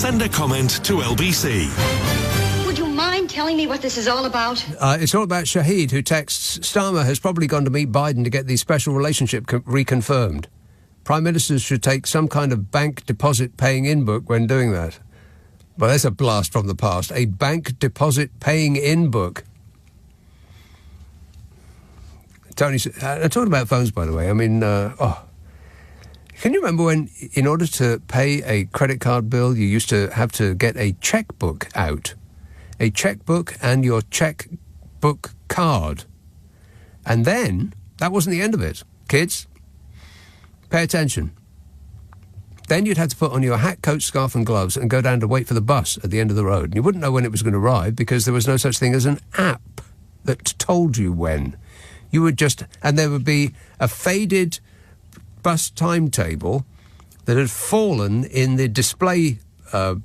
Send a comment to LBC. Would you mind telling me what this is all about? It's all about Shahid, who texts, Starmer has probably gone to meet Biden to get the special relationship reconfirmed. Prime Ministers should take some kind of bank deposit paying in book when doing that. Well, that's a blast from the past. A bank deposit paying in book. Tony, I'm talking about phones, by the way. I mean, Can you remember when, in order to pay a credit card bill, you used to have to get a checkbook out? A checkbook and your checkbook card. And then, that wasn't the end of it. Kids, pay attention. Then you'd have to put on your hat, coat, scarf and gloves and go down to wait for the bus at the end of the road. And you wouldn't know when it was going to arrive because there was no such thing as an app that told you when. You would just... And there would be a faded bus timetable that had fallen in the display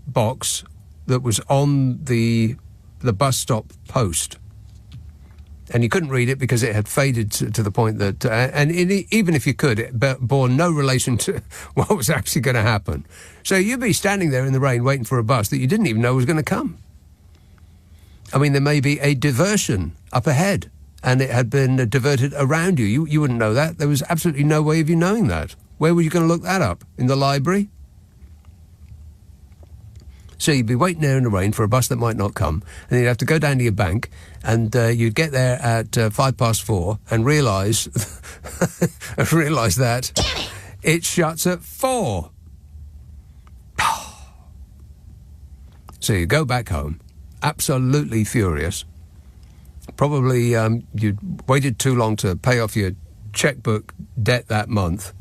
box that was on the bus stop post. And you couldn't read it because it had faded to the point that... even if you could, it bore no relation to what was actually going to happen. So you'd be standing there in the rain waiting for a bus that you didn't even know was going to come. I mean, there may be a diversion up ahead, and it had been diverted around you. You wouldn't know that. There was absolutely no way of you knowing that. Where were you going to look that up? In the library? So you'd be waiting there in the rain for a bus that might not come, and you'd have to go down to your bank, and you'd get there at 4:05 and realise that it shuts at 4. So you go back home, absolutely furious. Probably you'd waited too long to pay off your checkbook debt that month,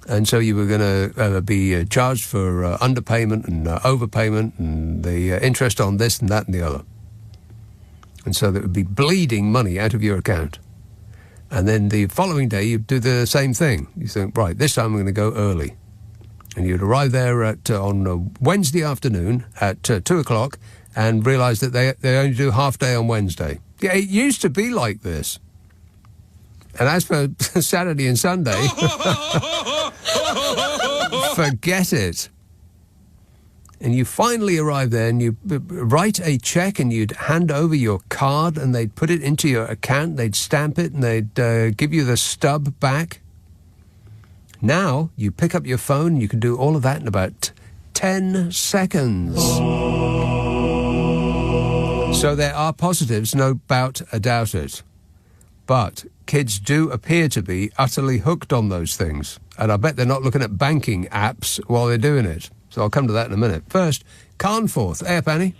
and so you were going to be charged for underpayment and overpayment and the interest on this and that and the other. And so there would be bleeding money out of your account. And then the following day you'd do the same thing. You think, right, this time I'm going to go early. And you'd arrive there on Wednesday afternoon at 2 o'clock and realise that they only do half day on Wednesday. Yeah, it used to be like this. And as for Saturday and Sunday, forget it. And you finally arrive there and you write a cheque and you'd hand over your card and they'd put it into your account, they'd stamp it and they'd give you the stub back. Now you pick up your phone and you can do all of that in about 10 seconds. So there are positives, no doubt about it. But kids do appear to be utterly hooked on those things. And I bet they're not looking at banking apps while they're doing it. So I'll come to that in a minute. First, Carnforth. Hey, Penny.